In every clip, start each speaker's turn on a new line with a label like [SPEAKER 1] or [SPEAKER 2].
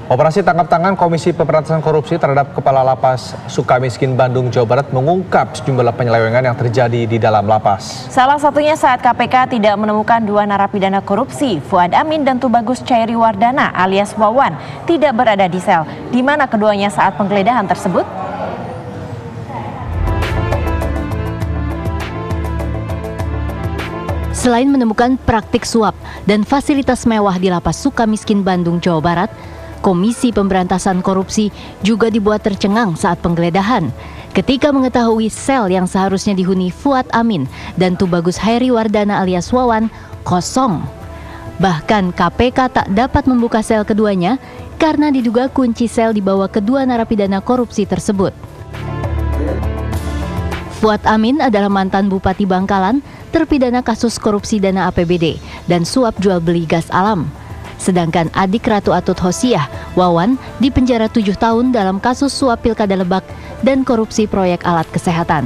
[SPEAKER 1] Operasi tangkap tangan Komisi Pemberantasan Korupsi terhadap Kepala Lapas Sukamiskin Bandung, Jawa Barat mengungkap sejumlah penyelewengan yang terjadi di dalam lapas.
[SPEAKER 2] Salah satunya saat KPK tidak menemukan dua narapidana korupsi, Fuad Amin dan Tubagus Chairiwardana alias Wawan, tidak berada di sel, di mana keduanya saat penggeledahan tersebut. Selain menemukan praktik suap dan fasilitas mewah di Lapas Sukamiskin Bandung, Jawa Barat, Komisi Pemberantasan Korupsi juga dibuat tercengang saat penggeledahan ketika mengetahui sel yang seharusnya dihuni Fuad Amin dan Tubagus Chairiwardana alias Wawan kosong. Bahkan KPK tak dapat membuka sel keduanya karena diduga kunci sel dibawa kedua narapidana korupsi tersebut. Fuad Amin adalah mantan Bupati Bangkalan, terpidana kasus korupsi dana APBD dan suap jual beli gas alam. Sedangkan adik Ratu Atut Hosiah, Wawan, dipenjara 7 tahun dalam kasus suap Pilkada Lebak dan korupsi proyek alat kesehatan.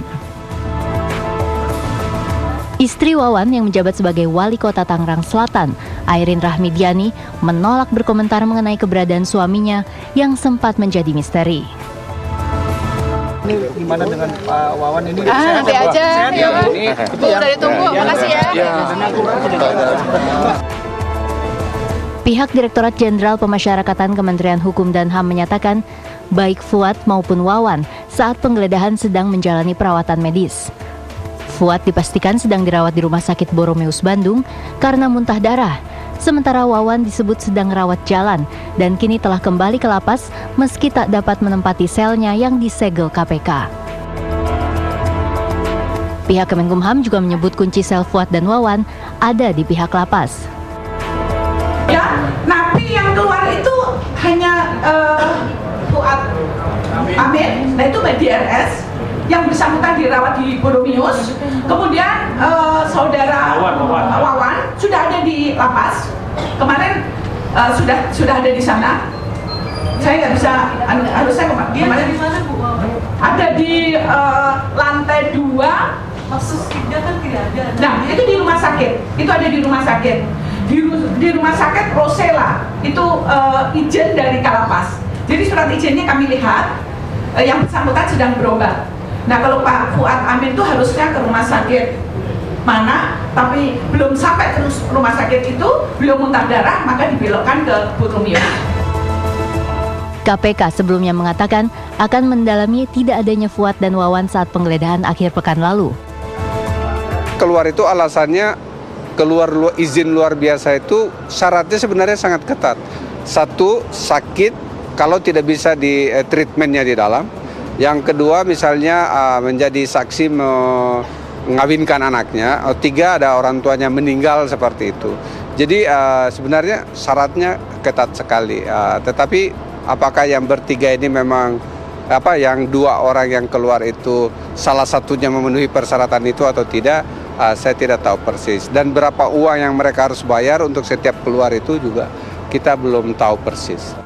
[SPEAKER 2] Istri Wawan yang menjabat sebagai Wali Kota Tangerang Selatan, Airin Rahmidiani, menolak berkomentar mengenai keberadaan suaminya yang sempat menjadi misteri.
[SPEAKER 3] Ini gimana dengan Pak Wawan ini?
[SPEAKER 4] Nanti aja.
[SPEAKER 3] Bu,
[SPEAKER 4] udah ditunggu. Makasih ya.
[SPEAKER 2] Pihak Direktorat Jenderal Pemasyarakatan Kementerian Hukum dan HAM menyatakan, baik Fuad maupun Wawan saat penggeledahan sedang menjalani perawatan medis. Fuad dipastikan sedang dirawat di Rumah Sakit Boromeus Bandung karena muntah darah. Sementara Wawan disebut sedang rawat jalan dan kini telah kembali ke lapas meski tak dapat menempati selnya yang disegel KPK. Pihak Kemenkumham juga menyebut kunci sel Fuad dan Wawan ada di pihak lapas.
[SPEAKER 5] Ya, napi yang keluar itu hanya Fuad Amin, nah itu di RS, yang bersangkutan dirawat di Boromeus. Kemudian saudara Wawan sudah ada di lapas, kemarin sudah ada di sana. Saya nggak bisa, harusnya kemarin di mana Bu? Ada di lantai 2.
[SPEAKER 4] Maksud dia kan tidak ada.
[SPEAKER 5] Nah itu di rumah sakit, itu ada di rumah sakit. Di rumah sakit Rosella itu izin dari Kalapas. Jadi surat izinnya kami lihat yang bersangkutan sedang berobat. Nah kalau Pak Fuad Amin itu harusnya ke rumah sakit mana, tapi belum sampai ke rumah sakit itu, belum muntah darah, maka dibelokkan ke Boromeus.
[SPEAKER 2] KPK sebelumnya mengatakan akan mendalami tidak adanya Fuad dan Wawan saat penggeledahan akhir pekan lalu.
[SPEAKER 6] Keluar itu alasannya keluar izin luar biasa itu syaratnya sebenarnya sangat ketat. Satu, sakit kalau tidak bisa di treatmentnya di dalam. Yang kedua misalnya menjadi saksi mengawinkan anaknya. Tiga, ada orang tuanya meninggal seperti itu. Jadi sebenarnya syaratnya ketat sekali. Tetapi apakah yang bertiga ini memang yang dua orang yang keluar itu salah satunya memenuhi persyaratan itu atau tidak? Saya tidak tahu persis, dan berapa uang yang mereka harus bayar untuk setiap keluar itu juga kita belum tahu persis.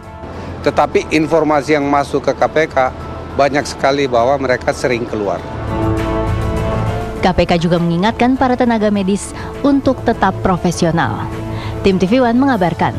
[SPEAKER 6] Tetapi informasi yang masuk ke KPK banyak sekali bahwa mereka sering keluar.
[SPEAKER 2] KPK juga mengingatkan para tenaga medis untuk tetap profesional. Tim TV One mengabarkan.